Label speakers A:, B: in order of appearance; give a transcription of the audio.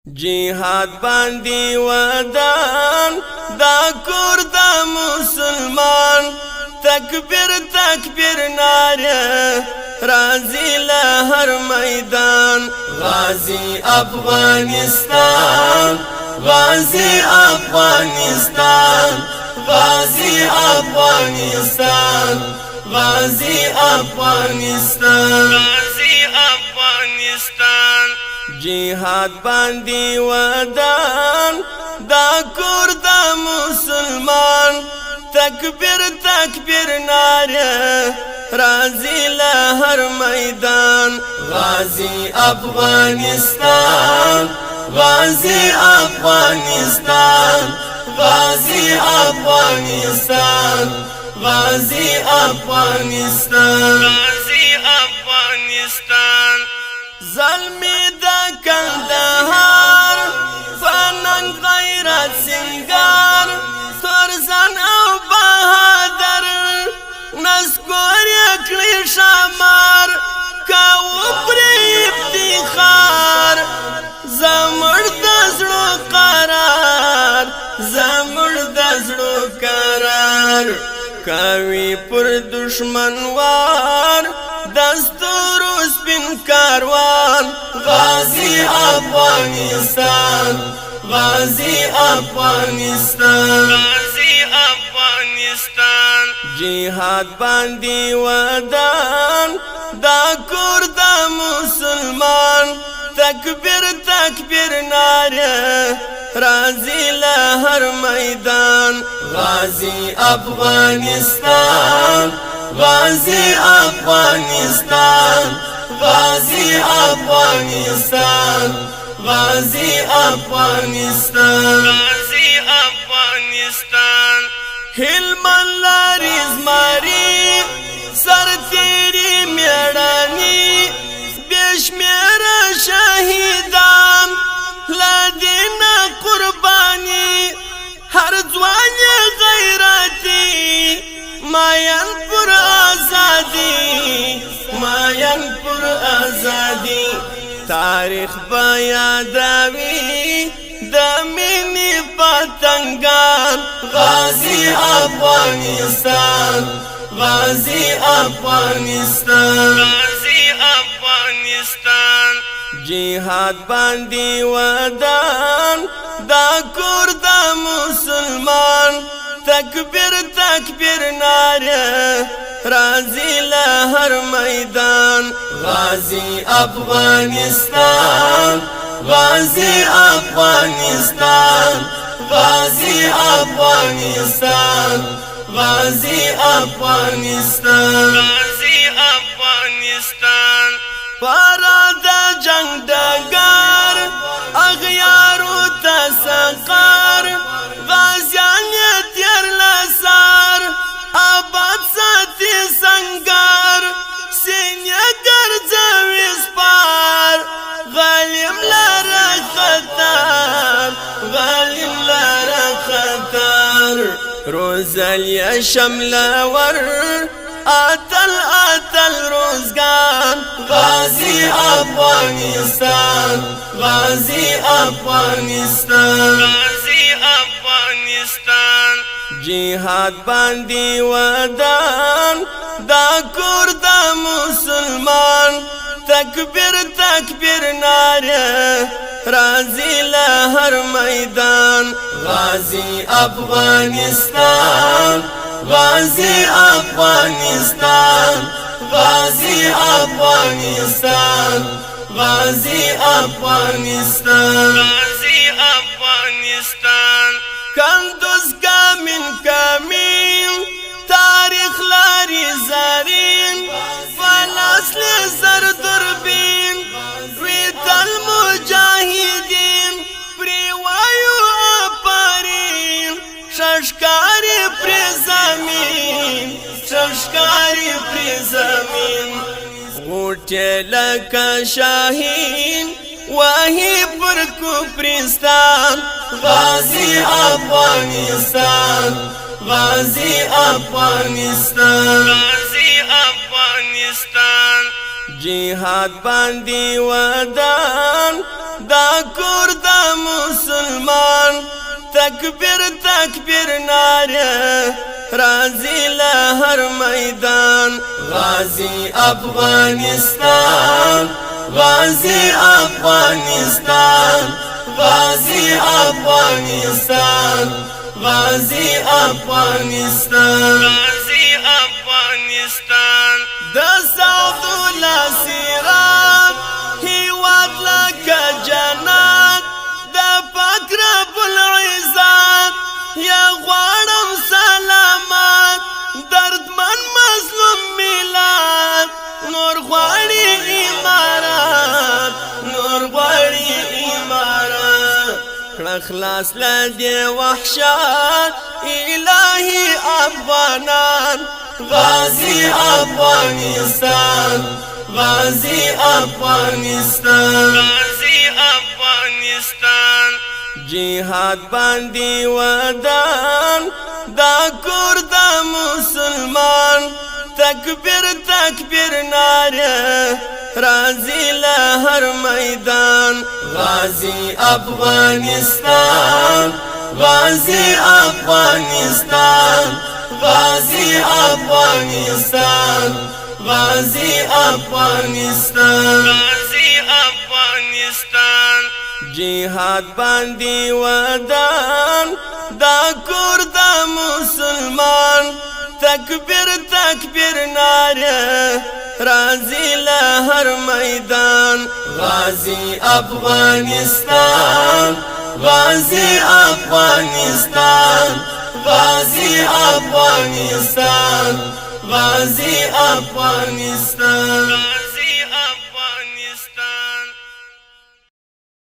A: جهاد باندې ودان دا کور دا مسلمان تکبیر تکبیر ناره رازی لهر میدان غازی افغانستان غازی افغانستان غازی افغانستان غازی افغانستان غازی افغانستان جهاد باندې ودان دا کور دا مسلمان تکبیر تکبیر ناره رازی لهر میدان غازی افغانستان غازی افغانستان غازی افغانستان غازی افغانستان غازی افغانستان ظلمی دا کندهار فنان غیرت سنگار ترزن او بهادر نسکور یکلی شمار کاو پری افتخار زمر دزلو قرار زمر دزلو قرار کاوی پر دشمن وار دستور سپین کاروان غازی افغانستان غازی افغانستان غازی افغانستان جهاد باندې ودان دا کور دا مسلمان تکبیر تکبیر ناره رازی لهر میدان غازی افغانستان غازی افغانستان غازی افغانستان غازی افغانستان غازی افغانستان هلمن لریز ماری سرتیری میړانی بشمیر شهیدان لدین قربانی هر ځوان غیرتی ماین پر آزادی ماین پر آزادی تاریخ بیاداوی دمینی پتنگان غازی افغانستان غازی افغانستان غازی افغانستان جهاد باندې ودان دا کور دا مسلمان تکبیر تکبیر ناره رازی لهر میدان غازی افغانستان غازی افغانستان غازی افغانستان غازی افغانستان غازی افغانستان پرادا جنگ دگار اغیارو تسقار غازیان تیر لسار آباد ساتی سنگار سینیا گرزوی سپار غالیم لارا خطار غالیم لارا خطار روزالیا شملور آتل آتل روزگان غازی افغانستان غازی افغانستان غازی افغانستان جهاد باندې ودان دا کور دا مسلمان تکبیر تکبیر ناره رازی لهر میدان غازی افغانستان غازی افغانستان غازی افغانستان غازی افغانستان غازی افغانستان کندوز کامین کامین تاریخ لاری زارین فلاسل زر دربین ویتل مجاهدین پریوایو اپارین ششکاری پری زمین ششکاری پری زمین غوٹی لکا شاہین واہی پر کفرستان غازی افغانستان غازی افغانستان غازی افغانستان جهاد باندې ودان دا کور د مسلمان تکبیر تکبیر ناره رازی لهر میدان غازی افغانستان غازی افغانستان غازی افغانستان غازی افغانستان غازی افغانستان د سعود الاسیرات هیواد لکه جنات د پاک رب العزت یا غواړم سلامات دردمن مظلوم ملت نور غواړي امارات نور غواړي امارات کړه خلاص لدې وحشت الهي افغانان غازی افغانستان غازی افغانستان غازی افغانستان جهاد باندې ودان دا کور د مسلمان تکبیر تکبیر ناره رازی لهر میدان غازی افغانستان غازی افغانستان غازی افغانستان غازی افغانستان غازی افغانستان جهاد باندې ودان دا کور د مسلمان تکبیر تکبیر ناره رازی لهر میدان غازی افغانستان غازی افغانستان غازی افغانستان غازی افغانستان